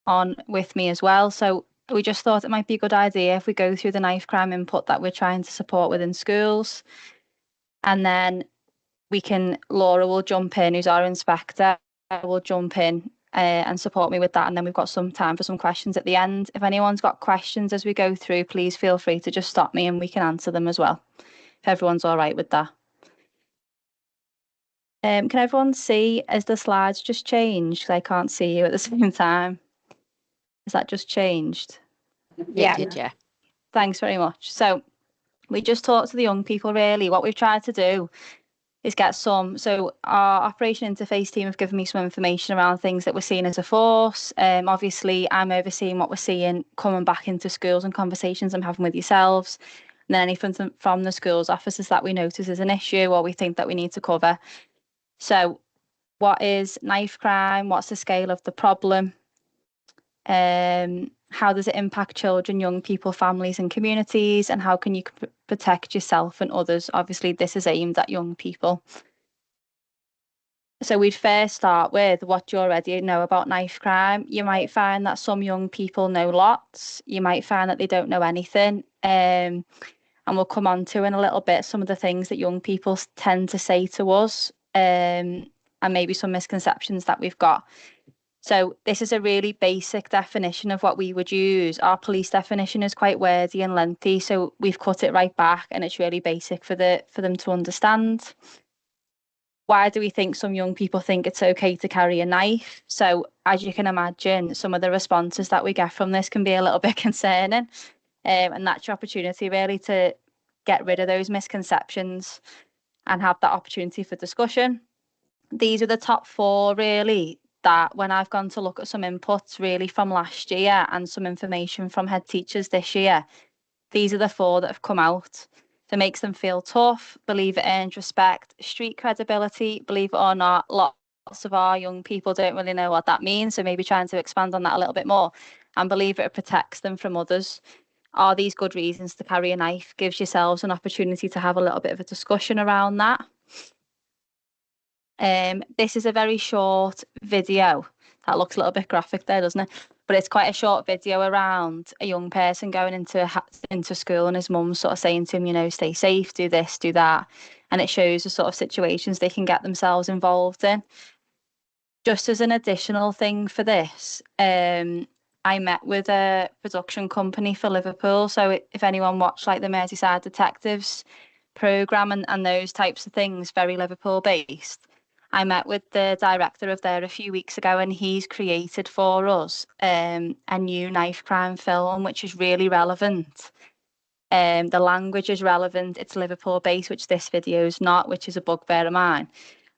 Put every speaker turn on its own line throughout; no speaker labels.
on with me as well. So we just thought it might be a good idea if we go through the knife crime input that we're trying to support within schools. And then Laura will jump in, who's our inspector, will jump in and support me with that. And then we've got some time for some questions at the end. If anyone's got questions as we go through, please feel free to just stop me and we can answer them as well, if everyone's all right with that. Can everyone see as the slides just changed? 'Cause I can't see you at the same time. Has that just changed?
Yeah. It did, yeah.
Thanks very much. So we just talked to the young people, really. What we've tried to do is get so our operation interface team have given me some information around things that we're seeing as a force. Obviously, I'm overseeing what we're seeing coming back into schools and conversations I'm having with yourselves. And then anything from the schools officers that we notice is an issue or we think that we need to cover. So what is knife crime? What's the scale of the problem? How does it impact children, young people, families and communities? And how can you protect yourself and others? Obviously, this is aimed at young people. So we'd first start with what you already know about knife crime. You might find that some young people know lots. You might find that they don't know anything. And we'll come on to in a little bit some of the things that young people tend to say to us, and maybe some misconceptions that we've got. So this is a really basic definition of what we would use. Our police definition is quite wordy and lengthy, so we've cut it right back and it's really basic for them to understand. Why do we think some young people think it's okay to carry a knife? So as you can imagine, some of the responses that we get from this can be a little bit concerning. And that's your opportunity really to get rid of those misconceptions and have that opportunity for discussion. These are the top 4 really that when I've gone to look at some inputs really from last year and some information from head teachers this year, these are the 4 that have come out. That makes them feel tough, believe it earns respect, street credibility, believe it or not, lots of our young people don't really know what that means. So maybe trying to expand on that a little bit more, and believe it protects them from others. Are these good reasons to carry a knife? Gives yourselves an opportunity to have a little bit of a discussion around that. This is a very short video. That looks a little bit graphic there, doesn't it? But it's quite a short video around a young person going into school and his mum sort of saying to him, you know, stay safe, do this, do that. And it shows the sort of situations they can get themselves involved in. Just as an additional thing for this, I met with a production company for Liverpool. So if anyone watched like the Merseyside Detectives programme and those types of things, very Liverpool based, I met with the director of there a few weeks ago and he's created for us a new knife crime film, which is really relevant. The language is relevant. It's Liverpool based, which this video is not, which is a bugbear of mine.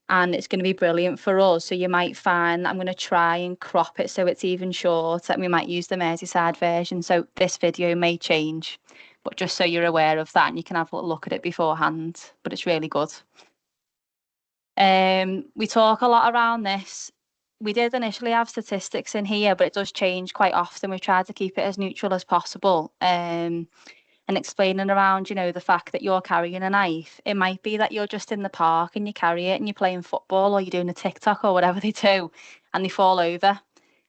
And it's going to be brilliant for us. So you might find that I'm going to try and crop it so it's even shorter and we might use the Merseyside version. So this video may change, but just so you're aware of that and you can have a look at it beforehand, but it's really good. We talk a lot around this. We did initially have statistics in here, but it does change quite often. We've tried to keep it as neutral as possible. And explaining around, you know, the fact that you're carrying a knife. It might be that you're just in the park and you carry it and you're playing football or you're doing a TikTok or whatever they do, and they fall over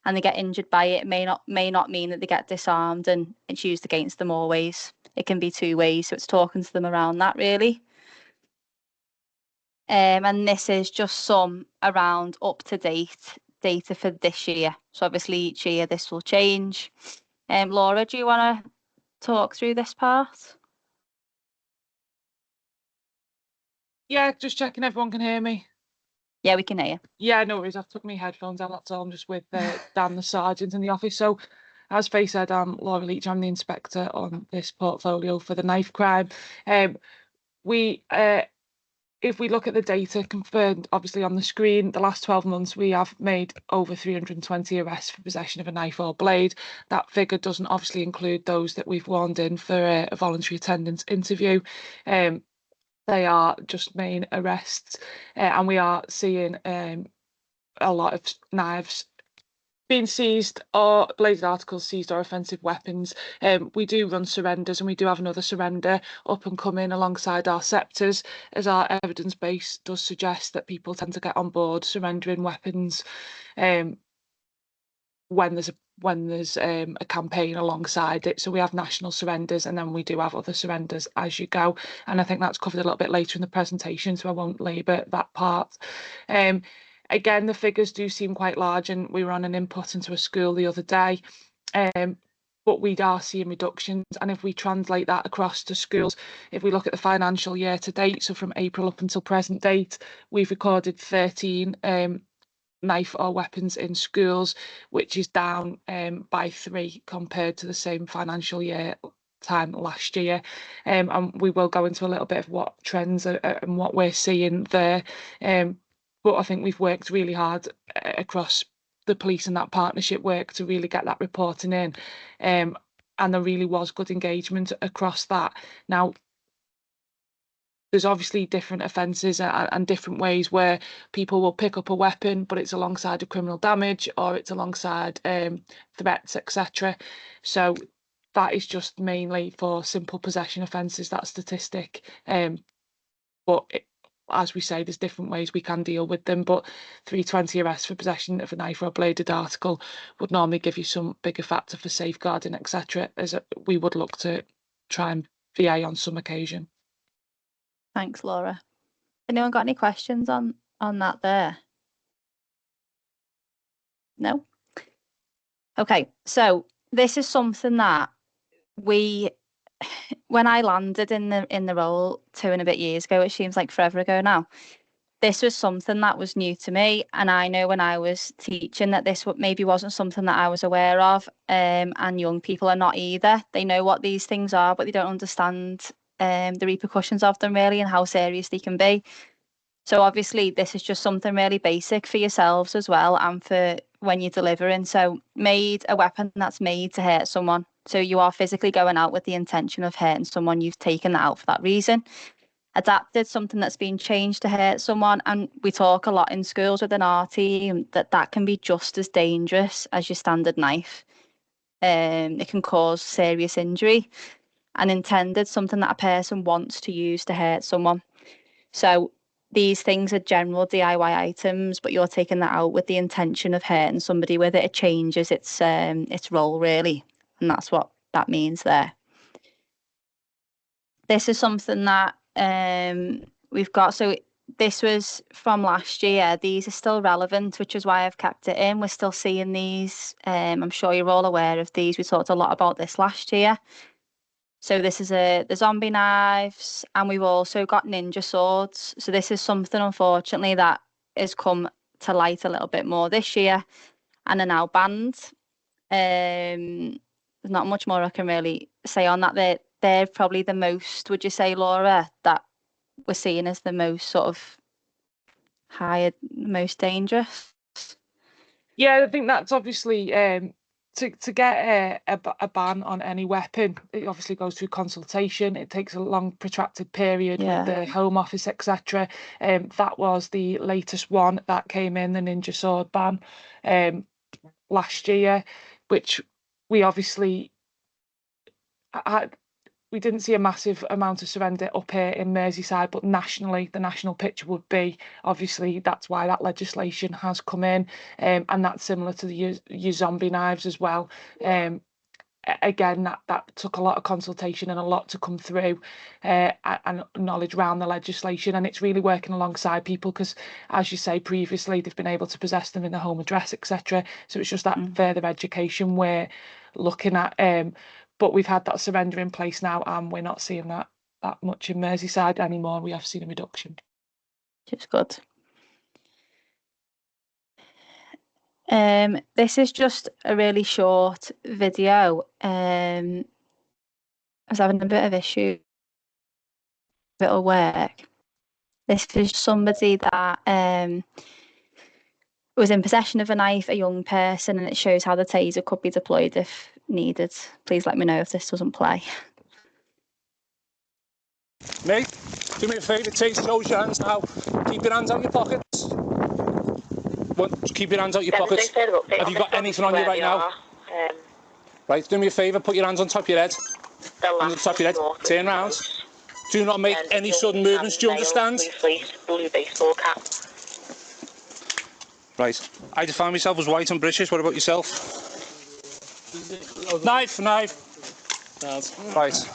and they get injured by it. It may not mean that they get disarmed and it's used against them always. It can be 2 ways. So it's talking to them around that really. And this is just some around up-to-date data for this year. So obviously each year this will change. Laura, do you want to talk through this part?
Yeah, just checking everyone can hear me.
Yeah, we can hear you.
Yeah, no worries. I've took my headphones out, that's all. I'm just with Dan, the sergeant in the office. So as Faye said, I'm Laura Leach. I'm the inspector on this portfolio for the knife crime. If we look at the data confirmed, obviously on the screen, the last 12 months, we have made over 320 arrests for possession of a knife or blade. That figure doesn't obviously include those that we've warned in for a voluntary attendance interview. They are just main arrests, and we are seeing a lot of knives being seized or bladed articles seized or offensive weapons. We do run surrenders and we do have another surrender up and coming alongside our sceptres, as our evidence base does suggest that people tend to get on board surrendering weapons when there's a when there's a campaign alongside it. So we have national surrenders, and then we do have other surrenders as you go. And I think that's covered a little bit later in the presentation, so I won't labour that part. Again, the figures do seem quite large, and we were on an input into a school the other day. But we are seeing reductions, and if we translate that across to schools, if we look at the financial year to date, so from April up until present date, we've recorded 13 knife or weapons in schools, which is down by 3 compared to the same financial year time last year. And we will go into a little bit of what trends are, and what we're seeing there. But I think we've worked really hard across the police and that partnership work to really get that reporting in. And there really was good engagement across that. Now, there's obviously different offences and different ways where people will pick up a weapon, but it's alongside a criminal damage, or it's alongside threats, etc. So that is just mainly for simple possession offences, that statistic. But as we say, there's different ways we can deal with them. But 320 arrests for possession of a knife or a bladed article would normally give you some bigger factor for safeguarding, etc. As we would look to try and VA on some occasion.
Thanks, Laura. Anyone got any questions on that there? No? Okay, so this is something that when I landed in the role 2 and a bit years ago, it seems like forever ago now, this was something that was new to me, and I know when I was teaching that this maybe wasn't something that I was aware of, and young people are not either. They know what these things are, but they don't understand the repercussions of them really, and how serious they can be. So obviously this is just something really basic for yourselves as well, and for when you're delivering. So a weapon that's made to hurt someone. So you are physically going out with the intention of hurting someone. You've taken that out for that reason. Adapted, something that's been changed to hurt someone. And we talk a lot in schools within our team that can be just as dangerous as your standard knife. It can cause serious injury. And intended, something that a person wants to use to hurt someone. So these things are general DIY items, but you're taking that out with the intention of hurting somebody with it. It changes its role really, and that's what that means there. This is something that we've got. So this was from last year. These are still relevant, which is why I've kept it in. We're still seeing these. I'm sure you're all aware of these. We talked a lot about this last year. So this is the zombie knives, and we've also got ninja swords. So this is something, unfortunately, that has come to light a little bit more this year and are now banned. There's not much more I can really say on that. They're probably the most, would you say, Laura, that we're seeing as the most sort of most dangerous?
Yeah, I think that's obviously to get a ban on any weapon. It obviously goes through consultation. It takes a long, protracted period with the Home Office, etc. That was the latest one that came in, the ninja sword ban, last year, which we obviously we didn't see a massive amount of surrender up here in Merseyside, but nationally, the national picture would be, obviously, that's why that legislation has come in, and that's similar to your zombie knives as well. Again, that took a lot of consultation and a lot to come through, and knowledge around the legislation, and it's really working alongside people because, as you say, previously they've been able to possess them in the home address, etc. So it's just that further education we're looking at. But we've had that surrender in place now, and we're not seeing that much in Merseyside anymore. We have seen a reduction.
Which is good. This is just a really short video. I was having a bit of issue. It'll work. This is somebody that was in possession of a knife, a young person, and it shows how the taser could be deployed if needed. Please let me know if this doesn't play.
Mate, do me a favour, close your hands now. Keep your hands out your pockets. Keep your hands out your pockets. Have you got anything on you right now? Right, do me a favour, put your hands on top of your head. On the top of your head, turn round. Do not make any sudden movements, do you understand?
Blue baseball cap.
Right, I define myself as white and British, what about yourself? Knife. Right.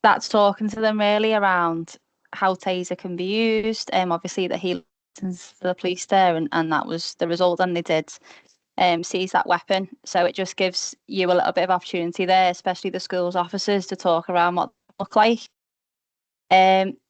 That's talking to them really around how taser can be used. Obviously that he listens to the police there, and that was the result, and they did seize that weapon. So it just gives you a little bit of opportunity there, especially the schools officers, to talk around what they look like.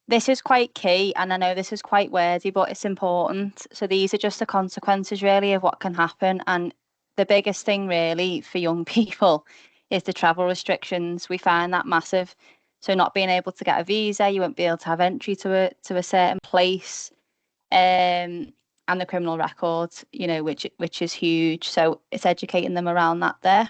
This is quite key, and I know this is quite wordy, but it's important. So these are just the consequences really of what can happen, and the biggest thing really for young people is the travel restrictions. We find that massive. So not being able to get a visa, you won't be able to have entry to a certain place, and the criminal record, you know, which is huge. So it's educating them around that there.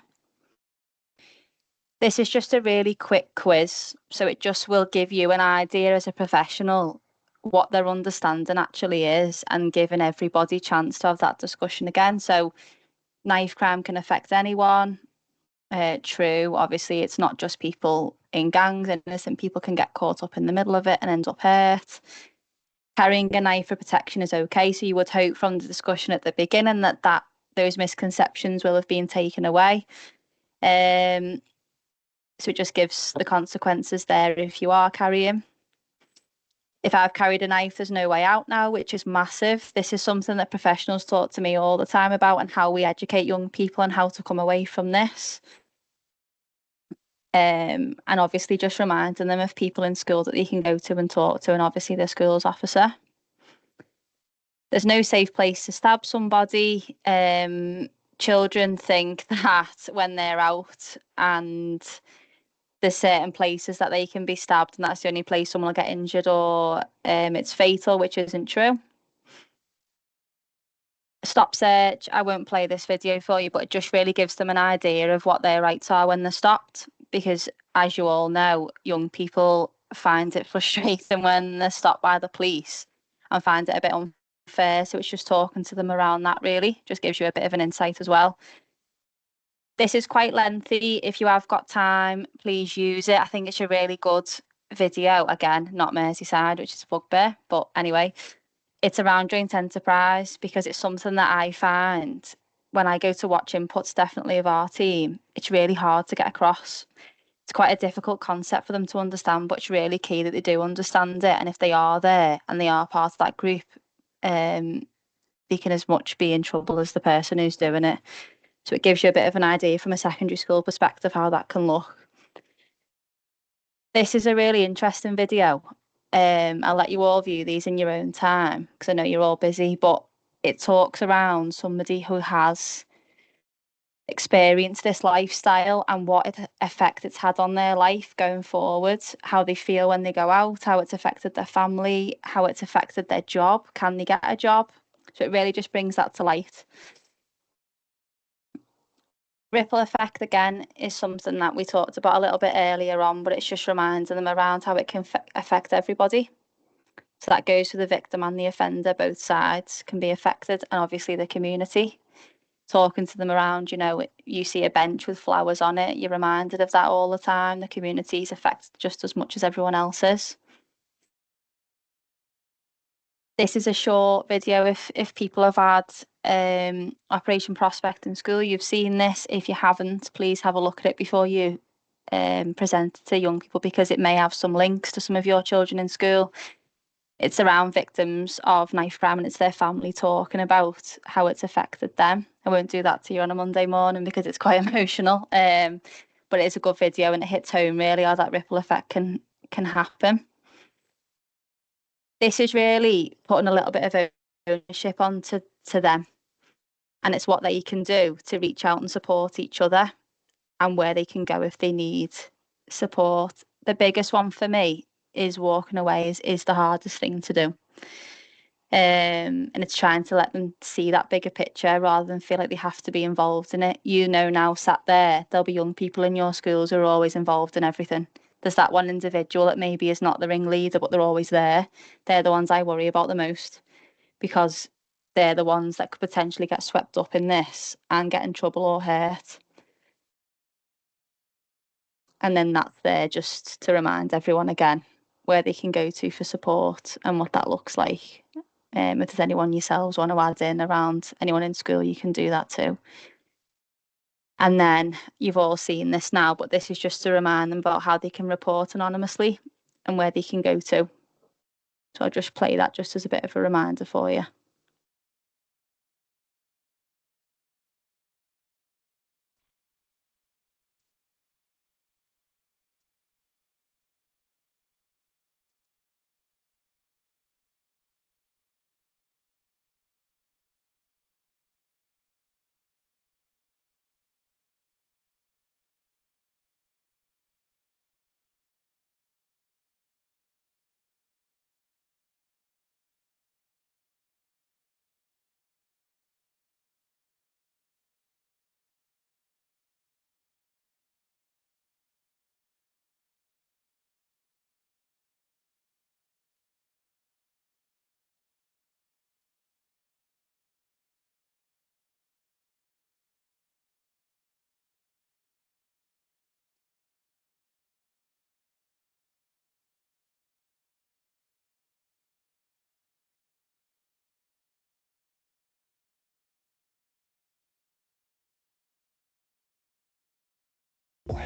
This is just a really quick quiz, so it just will give you an idea as a professional what their understanding actually is, and giving everybody a chance to have that discussion again. So knife crime can affect anyone. True, obviously it's not just people in gangs. Innocent people can get caught up in the middle of it and end up hurt. Carrying a knife for protection is okay, so you would hope from the discussion at the beginning that those misconceptions will have been taken away. So it just gives the consequences there if you are carrying. If I've carried a knife, there's no way out now, which is massive. This is something that professionals talk to me all the time about, and how we educate young people on how to come away from this. And obviously just reminding them of people in school that they can go to and talk to, and obviously the school's officer. There's no safe place to stab somebody. Children think that when they're out and there's certain places that they can be stabbed, and that's the only place someone will get injured, or it's fatal, which isn't true. Stop search. I won't play this video for you, but it just really gives them an idea of what their rights are when they're stopped, because as you all know, young people find it frustrating when they're stopped by the police and find it a bit unfair. So it's just talking to them around that, really just gives you a bit of an insight as well. This is quite lengthy. If you have got time, please use it. I think it's a really good video. Again, not Merseyside, which is a bugbear, but anyway, it's around joint enterprise, because it's something that I find when I go to watch inputs, definitely of our team, it's really hard to get across. It's quite a difficult concept for them to understand, but it's really key that they do understand it. And if they are there and they are part of that group, they can as much be in trouble as the person who's doing it. So it gives you a bit of an idea from a secondary school perspective how that can look. This is a really interesting video. I'll let you all view these in your own time, because I know you're all busy, but it talks around somebody who has experienced this lifestyle and what effect it's had on their life going forward, how they feel when they go out, how it's affected their family, how it's affected their job. Can they get a job? So it really just brings that to light. Ripple effect, again, is something that we talked about a little bit earlier on, but it's just reminding them around how it can affect everybody. So that goes for the victim and the offender. Both sides can be affected, and obviously the community. Talking to them around, you know, you see a bench with flowers on it, you're reminded of that all the time. The community is affected just as much as everyone else is. This is a short video. If people have had Operation Prospect in school, you've seen this. If you haven't, please have a look at it before you present it to young people, because it may have some links to some of your children in school. It's around victims of knife crime, and it's their family talking about how it's affected them. I won't do that to you on a Monday morning because it's quite emotional, but it's a good video, and it hits home really how that ripple effect can happen. This is really putting a little bit of ownership onto them, and it's what they can do to reach out and support each other, and where they can go if they need support. The biggest one for me is walking away is the hardest thing to do. And it's trying to let them see that bigger picture rather than feel like they have to be involved in it. You know, now sat there, there'll be young people in your schools who are always involved in everything. There's that one individual that maybe is not the ringleader, but they're always there. They're the ones I worry about the most, because they're the ones that could potentially get swept up in this and get in trouble or hurt. And then that's there just to remind everyone again where they can go to for support and what that looks like. If there's anyone yourselves want to add in around anyone in school, you can do that too. And then you've all seen this now, but this is just to remind them about how they can report anonymously and where they can go to. So I'll just play that just as a bit of a reminder for you.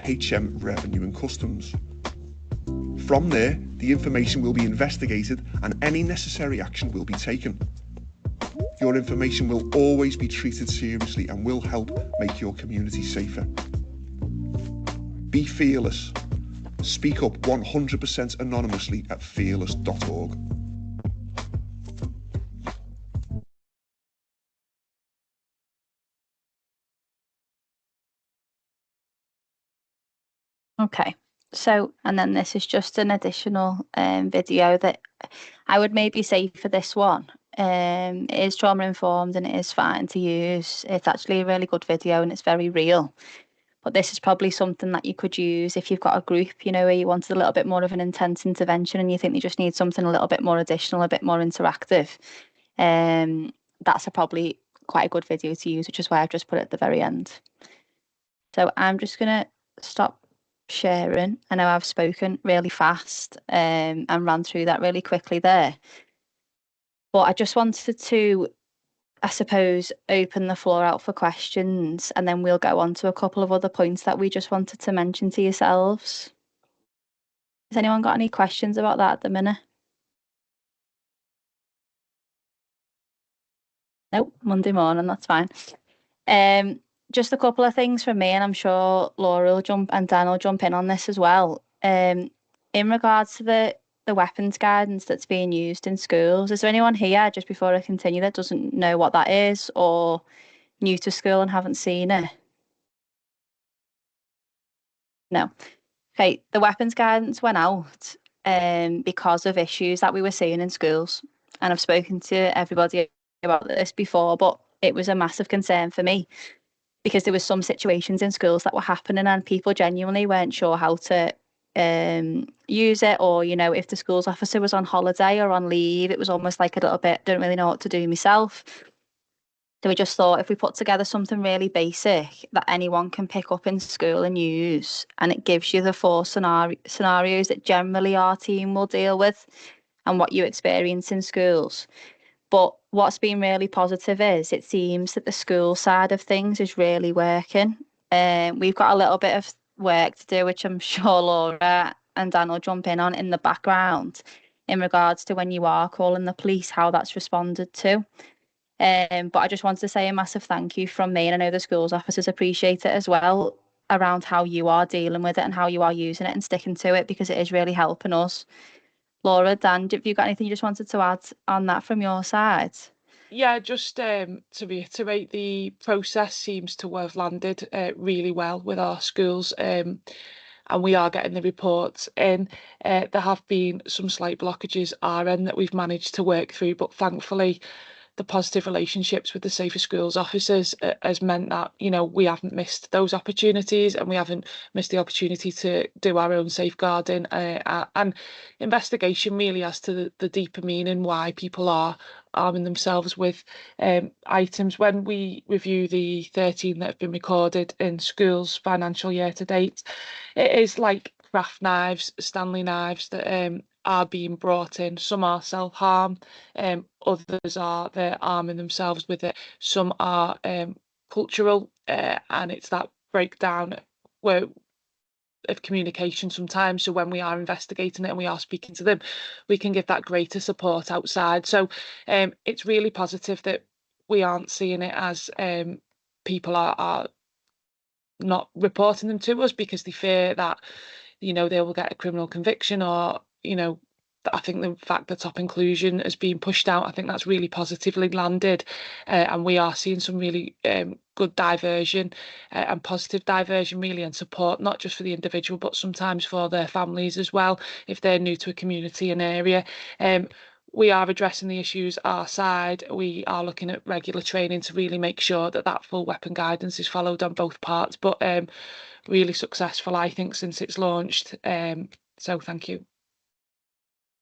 HM Revenue and Customs. From there, the information will be investigated and any necessary action will be taken. Your information will always be treated seriously and will help make your community safer. Be fearless. Speak up 100% anonymously at fearless.org.
Okay, so, and then this is just an additional video that I would maybe say for this one. It is trauma informed and it is fine to use. It's actually a really good video and it's very real. But this is probably something that you could use if you've got a group, you know, where you wanted a little bit more of an intense intervention and you think you just need something a little bit more additional, a bit more interactive. That's probably quite a good video to use, which is why I've just put it at the very end. So I'm just going to stop sharing. I know I've spoken really fast and ran through that really quickly there. But I just wanted to, I suppose, open the floor out for questions and then we'll go on to a couple of other points that we just wanted to mention to yourselves. Has anyone got any questions about that at the minute? Nope, Monday morning, that's fine. Just a couple of things from me, and I'm sure Laura will jump and Dan will jump in on this as well. In regards to the weapons guidance that's being used in schools, is there anyone here, just before I continue, that doesn't know what that is or new to school and haven't seen it? No. Okay, the weapons guidance went out because of issues that we were seeing in schools. And I've spoken to everybody about this before, but it was a massive concern for me because there was some situations in schools that were happening and people genuinely weren't sure how to use it, or, you know, if the schools officer was on holiday or on leave, it was almost like a little bit, don't really know what to do myself. So we just thought if we put together something really basic that anyone can pick up in school and use, and it gives you the four scenarios that generally our team will deal with and what you experience in schools. But what's been really positive is it seems that the school side of things is really working. We've got a little bit of work to do, which I'm sure Laura and Dan will jump in the background in regards to when you are calling the police, how that's responded to. But I just wanted to say a massive thank you from me, and I know the schools officers appreciate it as well, around how you are dealing with it and how you are using it and sticking to it, because it is really helping us. Laura, Dan, have you got anything you just wanted to add on that from your side?
Yeah, just to reiterate, the process seems to have landed really well with our schools, and we are getting the reports in. There have been some slight blockages our end that we've managed to work through, but thankfully the positive relationships with the Safer Schools officers has meant that, you know, we haven't missed those opportunities and we haven't missed the opportunity to do our own safeguarding and investigation really as to the deeper meaning why people are arming themselves with items. When we review the 13 that have been recorded in schools financial year to date, it is like craft knives, Stanley knives that are being brought in. Some are self-harm, others are they're arming themselves with it. Some are cultural, and it's that breakdown where of communication sometimes. So when we are investigating it and we are speaking to them, we can give that greater support outside. So it's really positive that we aren't seeing it as people are not reporting them to us because they fear that, you know, they will get a criminal conviction, or, you know, I think the fact that top inclusion has been pushed out, I think that's really positively landed, and we are seeing some really good diversion and positive diversion really, and support, not just for the individual but sometimes for their families as well if they're new to a community and area. We are addressing the issues our side. We are looking at regular training to really make sure that that full weapon guidance is followed on both parts, but really successful, I think, since it's launched. So thank you.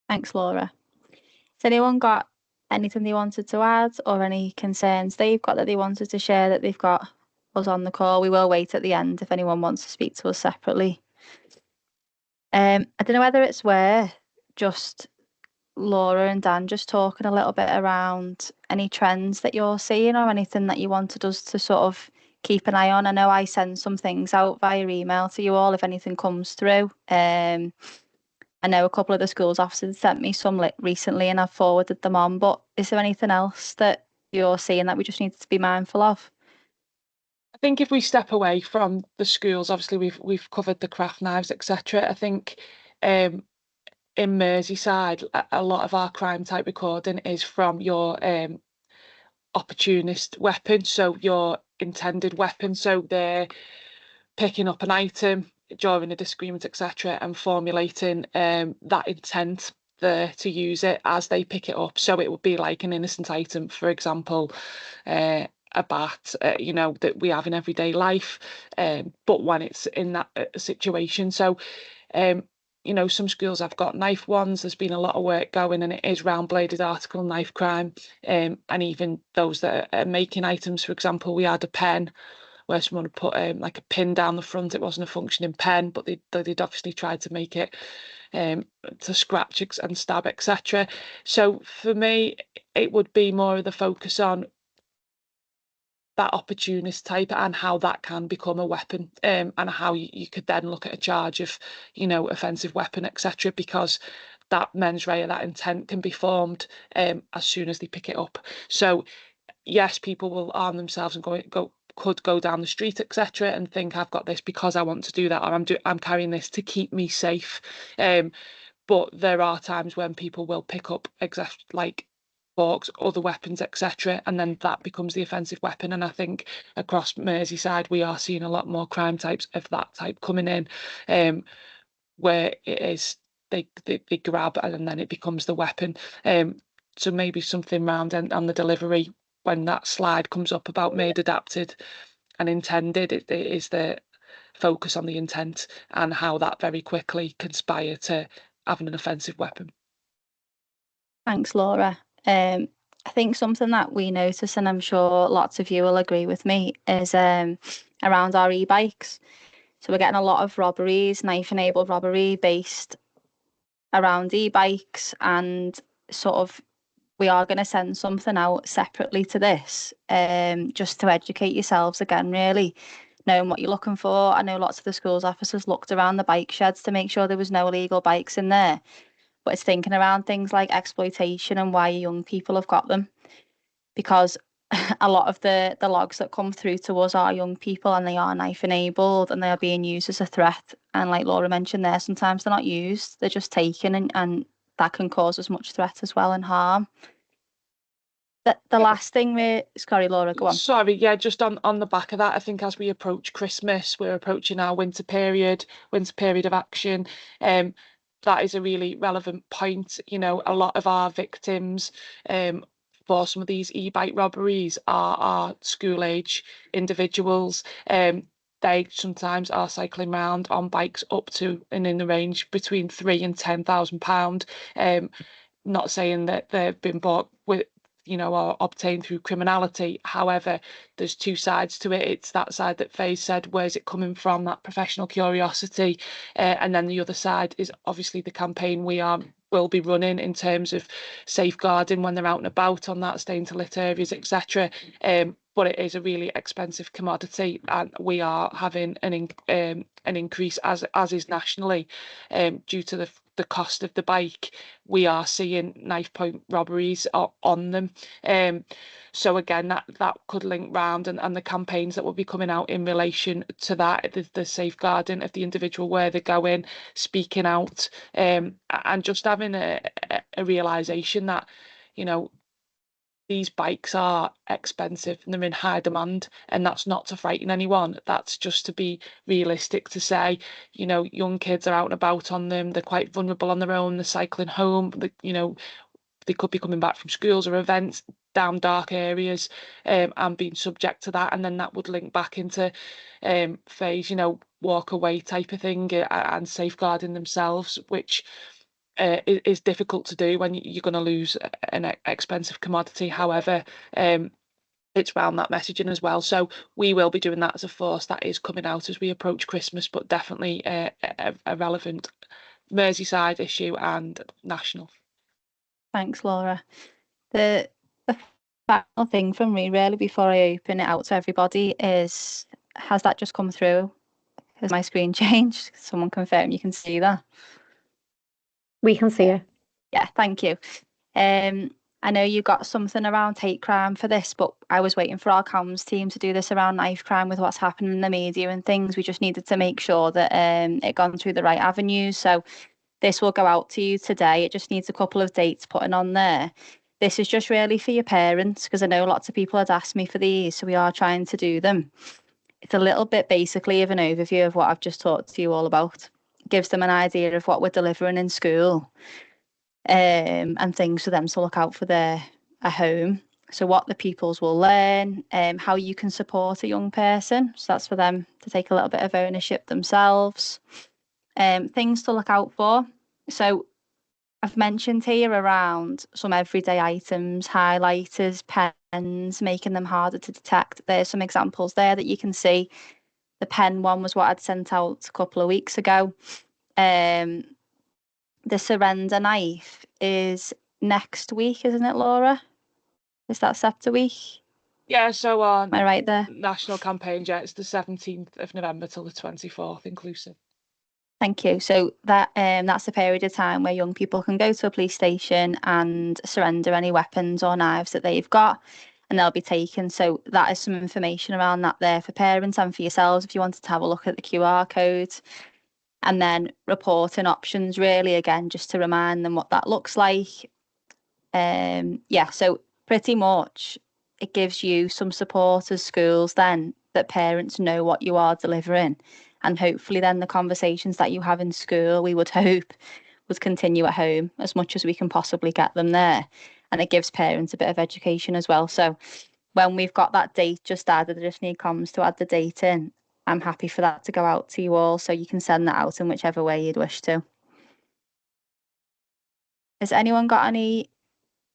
Thanks, Laura. Has anyone got anything they wanted to add, or any concerns they've got that they wanted to share that they've got us on the call? We will wait at the end if anyone wants to speak to us separately. I don't know whether it's worth just Laura and Dan just talking a little bit around any trends that you're seeing or anything that you wanted us to sort of keep an eye on. I know I send some things out via email to you all if anything comes through. I know a couple of the schools officers sent me some recently and I've forwarded them on, but is there anything else that you're seeing that we just need to be mindful of?
I think if we step away from the schools, obviously we've covered the craft knives, etc. I think in Merseyside, a lot of our crime type recording is from your opportunist weapon, so your intended weapon. So they're picking up an item during a disagreement, etc., and formulating that intent there to use it as they pick it up. So it would be like an innocent item, for example, a bat, you know, that we have in everyday life, but when it's in that situation. So you know, some schools have got knife ones. There's been a lot of work going, and it is round bladed article knife crime, and even those that are making items. For example, we had a pen where someone had put like a pin down the front. It wasn't a functioning pen, but they'd obviously tried to make it to scratch and stab, etc. So for me, it would be more of the focus on that opportunist type and how that can become a weapon, and how you could then look at a charge of, you know, offensive weapon, etc., because that mens rea, that intent can be formed as soon as they pick it up. So yes, people will arm themselves and could go down the street, etc., and think I've got this because I want to do that, or I'm carrying this to keep me safe. But there are times when people will pick up like forks, other weapons, etc., and then that becomes the offensive weapon. And I think across Merseyside we are seeing a lot more crime types of that type coming in, where it is they grab and then it becomes the weapon. So maybe something round on the delivery when that slide comes up about made, adapted and intended, it is the focus on the intent and how that very quickly conspire to having an offensive weapon.
Thanks, Laura. I think something that we notice, and I'm sure lots of you will agree with me, is around our e-bikes. So we're getting a lot of robberies, knife-enabled robbery based around e-bikes, and sort of we are going to send something out separately to this, just to educate yourselves again, really, knowing what you're looking for. I know lots of the schools officers looked around the bike sheds to make sure there was no illegal bikes in there, but it's thinking around things like exploitation and why young people have got them, because a lot of the logs that come through to us are young people and they are knife enabled and they are being used as a threat. And like Laura mentioned there, sometimes they're not used, they're just taken, and that can cause as much threat as well and harm. The last thing sorry, Laura, go on.
Sorry, yeah, just on the back of that, I think as we approach Christmas, we're approaching our winter period of action. That is a really relevant point. You know, a lot of our victims for some of these e-bike robberies are school age individuals. They sometimes are cycling around on bikes up to and in the range between £3,000 and £10,000. Not saying that they've been bought with, you know, or obtained through criminality. However, there's two sides to it. It's that side that Faye said, where's it coming from, that professional curiosity, and then the other side is obviously the campaign we are will be running in terms of safeguarding when they're out and about on that, staying to lit areas, etc. But it is a really expensive commodity, and we are having an increase as is nationally, due to the cost of the bike. We are seeing knife point robberies on them. So again, that could link round, and the campaigns that will be coming out in relation to that, the safeguarding of the individual, where they're going, speaking out, and just having a realisation that, you know, these bikes are expensive and they're in high demand, and that's not to frighten anyone. That's just to be realistic, to say, you know, young kids are out and about on them. They're quite vulnerable on their own. They're cycling home. You know, they could be coming back from schools or events down dark areas, and being subject to that. And then that would link back into phase, you know, walk away type of thing, and safeguarding themselves, which is difficult to do when you're going to lose an expensive commodity. However, it's around that messaging as well. So we will be doing that as a force. That is coming out as we approach Christmas, but definitely a relevant Merseyside issue and national.
Thanks, Laura. The final thing from me, really, before I open it out to everybody, is, has that just come through? Has my screen changed? Someone confirm you can see that?
We can see it.
Yeah, thank you. I know you got something around hate crime for this, but I was waiting for our comms team to do this around knife crime with what's happening in the media and things. We just needed to make sure that it gone through the right avenues. So this will go out to you today. It just needs a couple of dates putting on there. This is just really for your parents, because I know lots of people had asked me for these, so we are trying to do them. It's a little bit basically of an overview of what I've just talked to you all about. It gives them an idea of what we're delivering in school, and things for them to look out for their at home. So what the pupils will learn, how you can support a young person. So that's for them to take a little bit of ownership themselves. Things to look out for. So I've mentioned here around some everyday items, highlighters, pens, making them harder to detect. There's some examples there that you can see. The pen one was what I'd sent out a couple of weeks ago. The surrender knife is next week, isn't it, Laura? Is that SEPTA week?
Yeah, so
Am I right there?
national campaign, yeah, it's the 17th of November till the 24th inclusive.
Thank you. So that's a period of time where young people can go to a police station and surrender any weapons or knives that they've got, and they'll be taken. So that is some information around that there for parents and for yourselves if you wanted to have a look at the QR code. And then reporting options, really, again, just to remind them what that looks like. Yeah, so pretty much it gives you some support as schools then, that parents know what you are delivering. And hopefully then the conversations that you have in school, we would hope, would continue at home as much as we can possibly get them there. And it gives parents a bit of education as well. So when we've got that date just added, I just need comms to add the date in. I'm happy for that to go out to you all, so you can send that out in whichever way you'd wish to. Has anyone got any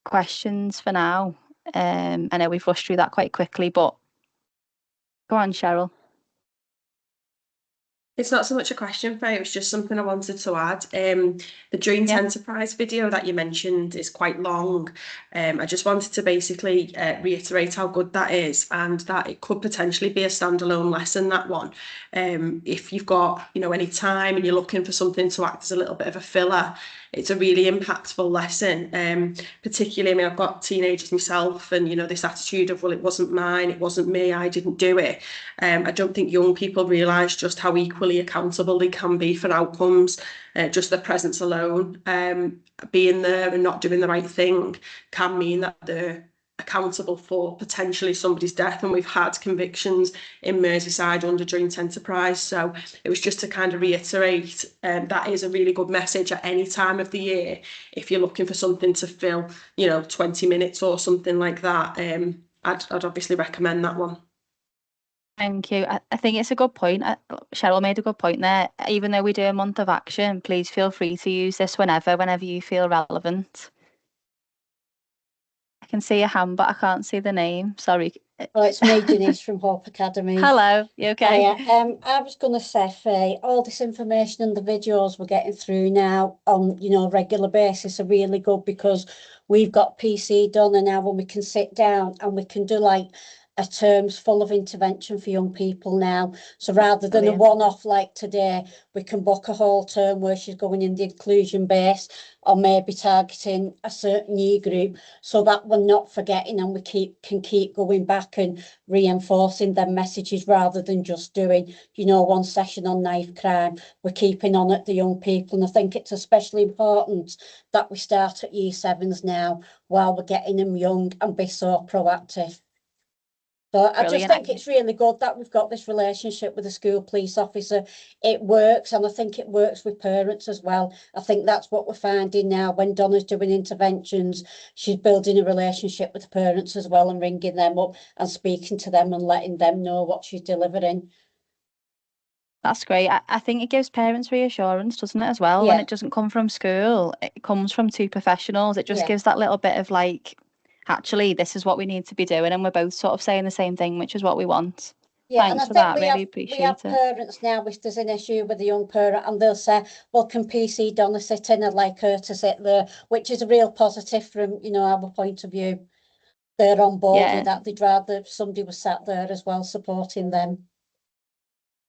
questions for now? I know we've rushed through that quite quickly, but go on, Cheryl.
It's not so much a question, Faye, it was just something I wanted to add. The joint enterprise video that you mentioned is quite long. I just wanted to basically reiterate how good that is, and that it could potentially be a standalone lesson, that one. If you've got, you know, any time and you're looking for something to act as a little bit of a filler, it's a really impactful lesson. Particularly, I mean, I've got teenagers myself, and, you know, this attitude of, well, it wasn't mine, it wasn't me, I didn't do it. I don't think young people realise just how equally accountable they can be for outcomes. Just their presence alone, being there and not doing the right thing, can mean that they're accountable for potentially somebody's death. And we've had convictions in Merseyside under joint enterprise. So it was just to kind of reiterate, that is a really good message at any time of the year. If you're looking for something to fill, you know, 20 minutes or something like that, I'd obviously recommend that one.
Thank you. I think it's a good point. Cheryl made a good point there. Even though we do a month of action, please feel free to use this whenever you feel relevant. I can see a hand, but I can't see the name. Sorry.
Oh, it's me, Janice from Hope Academy.
Hello, you okay?
I was going to say, Faye, all this information and the videos we're getting through now on, a regular basis are really good because we've got PC done, and now when we can sit down and we can do like a terms full of intervention for young people now. So rather than
Brilliant.
a one-off like today, we can book a whole term where she's going in the inclusion base or maybe targeting a certain year group, so that we're not forgetting and we can keep going back and reinforcing them messages rather than just doing, one session on knife crime. We're keeping on at the young people, and I think it's especially important that we start at year sevens now while we're getting them young and be so proactive. So I just think it's really good that we've got this relationship with the school police officer. It works, and I think it works with parents as well. I think that's what we're finding now. When Donna's doing interventions, she's building a relationship with the parents as well and ringing them up and speaking to them and letting them know what she's delivering.
That's great. I think it gives parents reassurance, doesn't it, as well? When it doesn't come from school, it comes from two professionals. It just gives that little bit of like, actually, this is what we need to be doing, and we're both sort of saying the same thing, which is what we want.
Yeah,
Thanks
and I
for
think
that. Really appreciate
we have
it.
parents now, if there's an issue with a young parent, and they'll say, well, can PC Donna sit in? I'd like her to sit there, which is a real positive from, our point of view. They're on board with that. They'd rather somebody was sat there as well, supporting them.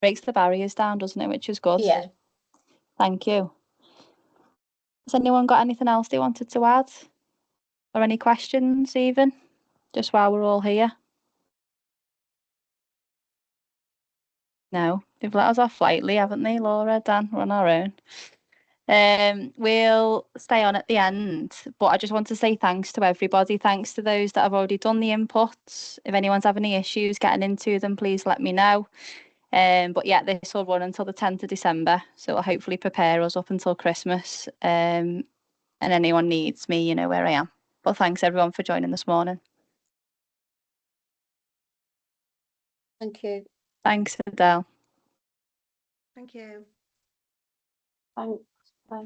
Breaks the barriers down, doesn't it? Which is good.
Yeah.
Thank you. Has anyone got anything else they wanted to add? Or any questions even? Just while we're all here? No, they've let us off lightly, haven't they, Laura, Dan? We're on our own. We'll stay on at the end, but I just want to say thanks to everybody. Thanks to those that have already done the inputs. If anyone's having any issues getting into them, please let me know. But yeah, this will run until the 10th of December, so it'll hopefully prepare us up until Christmas. And anyone needs me, you know where I am. But thanks everyone for joining this morning.
Thank you.
Thanks, Adele.
Thank you.
Thanks. Bye.